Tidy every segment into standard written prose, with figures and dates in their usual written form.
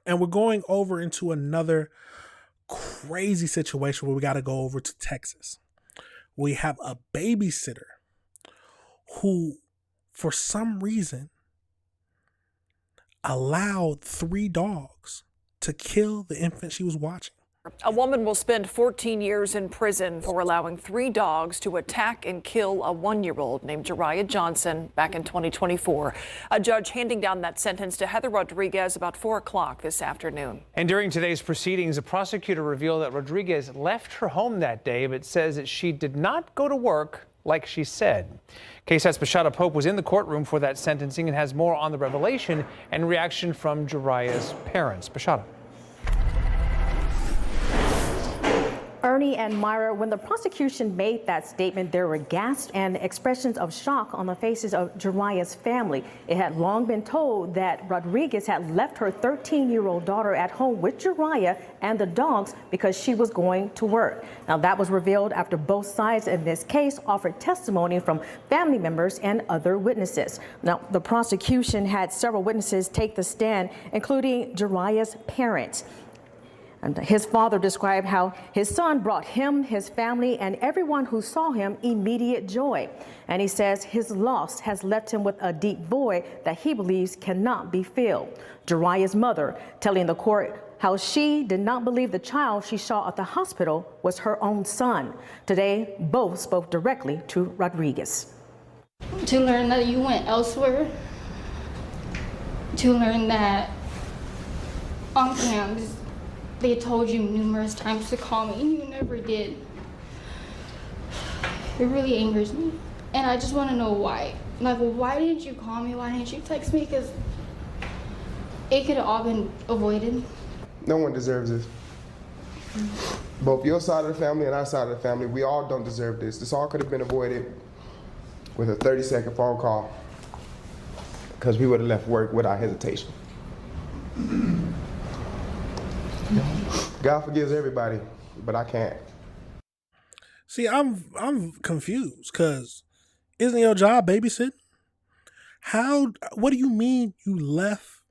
And we're going over into another crazy situation where we got to go over to Texas. We have a babysitter who, for some reason, allowed 3 dogs to kill the infant she was watching. A woman will spend 14 years in prison for allowing 3 dogs to attack and kill a 1-year-old named Jariah Johnson back in 2024. A judge handing down that sentence to Heather Rodriguez about 4 o'clock this afternoon. And during today's proceedings, a prosecutor revealed that Rodriguez left her home that day, but says that she did not go to work like she said. KSAT's Bashada Pope was in the courtroom for that sentencing and has more on the revelation and reaction from Jariah's parents. Bashada. Ernie and Myra, when the prosecution made that statement, there were gasps and expressions of shock on the faces of Jariah's family. It had long been told that Rodriguez had left her 13-year-old daughter at home with Jariah and the dogs because she was going to work. Now, that was revealed after both sides in this case offered testimony from family members and other witnesses. Now, the prosecution had several witnesses take the stand, including Jariah's parents. And his father described how his son brought him, his family, and everyone who saw him immediate joy. And he says his loss has left him with a deep void that he believes cannot be filled. Jariah's mother telling the court how she did not believe the child she saw at the hospital was her own son. Today, both spoke directly to Rodriguez. To learn that you went elsewhere, to learn that on campus, they told you numerous times to call me and you never did. It really angers me. And I just want to know why. Like, well, why didn't you call me? Why didn't you text me? Because it could have all been avoided. No one deserves this. Both your side of the family and our side of the family, we all don't deserve this. This all could have been avoided with a 30-second phone call because we would have left work without hesitation. God forgives everybody, but I can't. See, I'm confused because isn't your job babysitting? What do you mean you left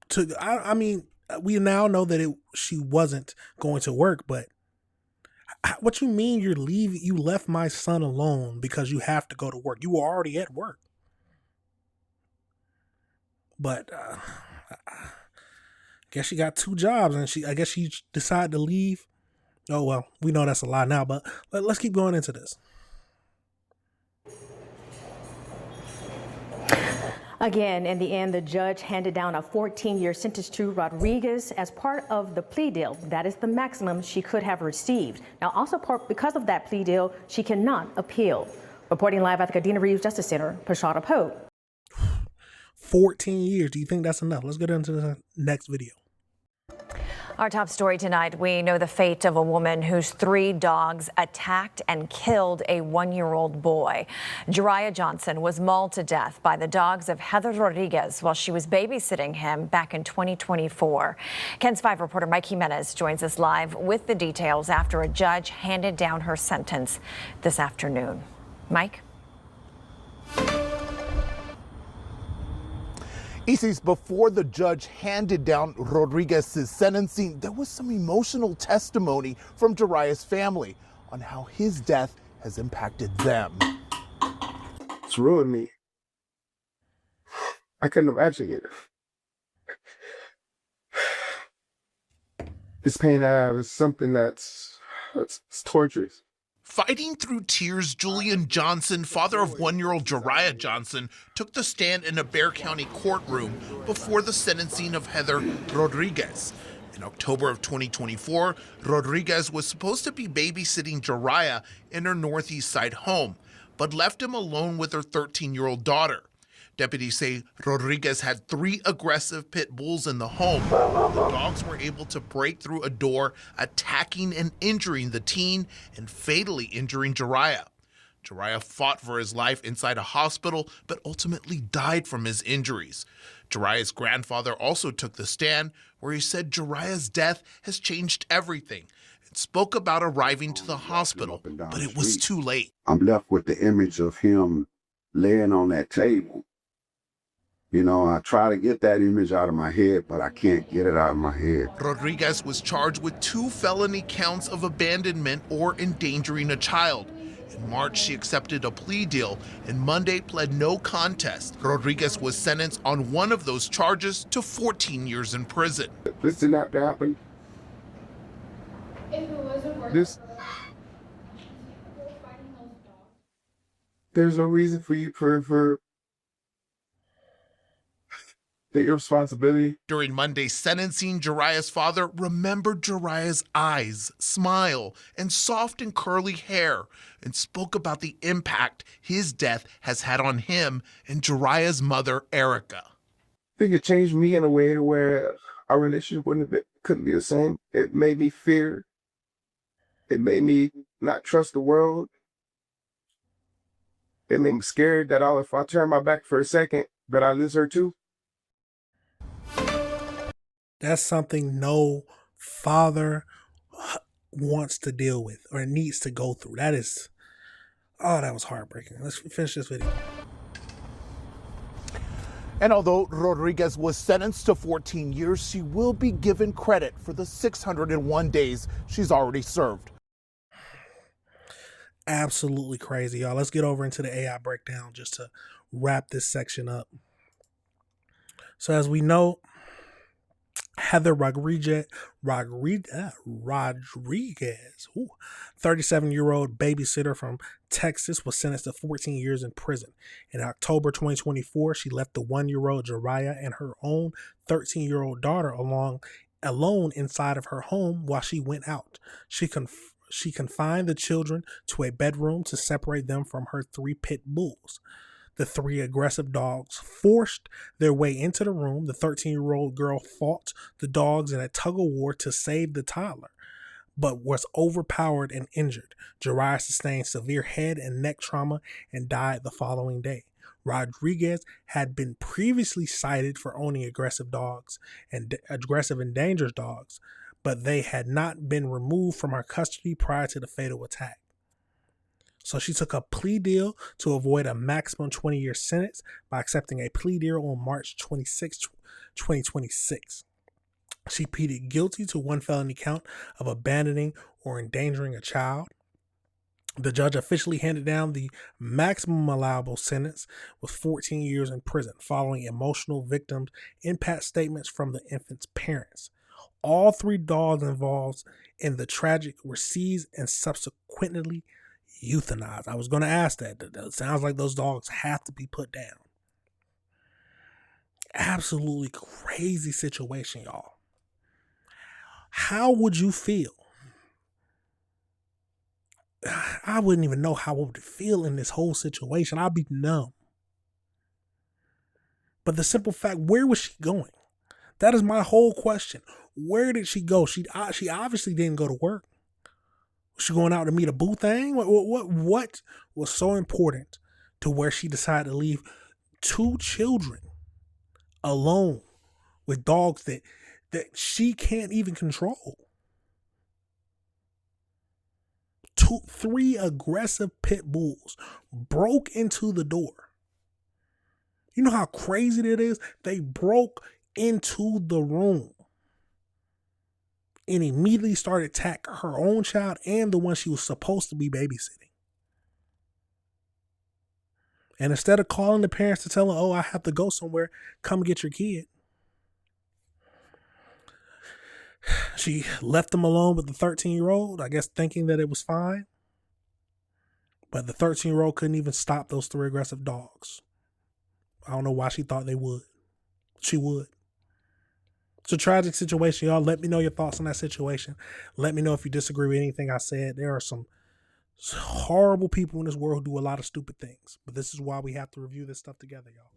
to, I mean, we now know that she wasn't going to work, but what you mean you left my son alone because you have to go to work? You were already at work. But I guess she got 2 jobs and I guess she decided to leave. Oh, well, we know that's a lie now, but let's keep going into this. Again, in the end, the judge handed down a 14-year sentence to Rodriguez as part of the plea deal. That is the maximum she could have received. Now, also because of that plea deal, she cannot appeal. Reporting live at the Kadena Reeves Justice Center, Bashada Pope. 14 years. Do you think that's enough? Let's get into the next video. Our top story tonight, we know the fate of a woman whose 3 dogs attacked and killed a 1-year-old boy. Jariah Johnson was mauled to death by the dogs of Heather Rodriguez while she was babysitting him back in 2024. KENS 5 reporter Mike Jimenez joins us live with the details after a judge handed down her sentence this afternoon. Mike? Isis, before the judge handed down Rodriguez's sentencing, there was some emotional testimony from Jariah's family on how his death has impacted them. It's ruined me. I couldn't imagine it. This pain I have is something that's torturous. Fighting through tears, Julian Johnson, father of 1-year-old Jariah Johnson, took the stand in a Bexar County courtroom before the sentencing of Heather Rodriguez. In October of 2024, Rodriguez was supposed to be babysitting Jariah in her Northeast Side home, but left him alone with her 13-year-old daughter. Deputies say Rodriguez had 3 aggressive pit bulls in the home. The dogs were able to break through a door, attacking and injuring the teen and fatally injuring Jariah. Jariah fought for his life inside a hospital, but ultimately died from his injuries. Jariah's grandfather also took the stand, where he said Jariah's death has changed everything and spoke about arriving to the hospital, but it was too late. I'm left with the image of him laying on that table, You know, I try to get that image out of my head, but I can't get it out of my head. Rodriguez was charged with 2 felony counts of abandonment or endangering a child. In March, she accepted a plea deal and Monday pled no contest. Rodriguez was sentenced on one of those charges to 14 years in prison. This didn't have to happen. If it wasn't worth This, there's no reason for you for the irresponsibility. During Monday's sentencing, Jariah's father remembered Jariah's eyes, smile, and soft and curly hair, and spoke about the impact his death has had on him and Jariah's mother, Erica. I think it changed me in a way where our relationship couldn't be the same. It made me fear. It made me not trust the world. It made me scared that if I turn my back for a second, that I lose her too. That's something no father wants to deal with or needs to go through. That was heartbreaking. Let's finish this video. And although Rodriguez was sentenced to 14 years, she will be given credit for the 601 days she's already served. Absolutely crazy, y'all. Let's get over into the AI breakdown just to wrap this section up. So as we know, Heather Rodriguez, 37-year-old babysitter from Texas, was sentenced to 14 years in prison. In October 2024, she left the 1-year-old Jariah and her own 13-year-old daughter alone inside of her home while she went out. She confined the children to a bedroom to separate them from her 3 pit bulls. The 3 aggressive dogs forced their way into the room. The 13-year-old girl fought the dogs in a tug-of-war to save the toddler, but was overpowered and injured. Jariah sustained severe head and neck trauma and died the following day. Rodriguez had been previously cited for owning aggressive dogs and aggressive and dangerous dogs, but they had not been removed from her custody prior to the fatal attack. So she took a plea deal to avoid a maximum 20-year sentence by accepting a plea deal on March 26, 2026. She pleaded guilty to 1 felony count of abandoning or endangering a child. The judge officially handed down the maximum allowable sentence with 14 years in prison, following emotional victims' impact statements from the infant's parents. All 3 dogs involved in the tragic were seized and subsequently euthanized. I was going to ask that. It sounds like those dogs have to be put down. Absolutely crazy situation, y'all. How would you feel? I wouldn't even know how I would feel in this whole situation. I'd be numb. But the simple fact, where was she going? That is my whole question. Where did she go? She obviously didn't go to work. Was she going out to meet a boo thing? What was so important to where she decided to leave 2 children alone with dogs that she can't even control? 3 aggressive pit bulls broke into the door. You know how crazy that is? They broke into the room and immediately started attacking her own child and the one she was supposed to be babysitting. And instead of calling the parents to tell her, oh, I have to go somewhere, come get your kid, she left them alone with the 13-year-old, I guess thinking that it was fine. But the 13-year-old couldn't even stop those 3 aggressive dogs. I don't know why she thought they would. She would. It's a tragic situation, y'all. Let me know your thoughts on that situation. Let me know if you disagree with anything I said. There are some horrible people in this world who do a lot of stupid things. But this is why we have to review this stuff together, y'all.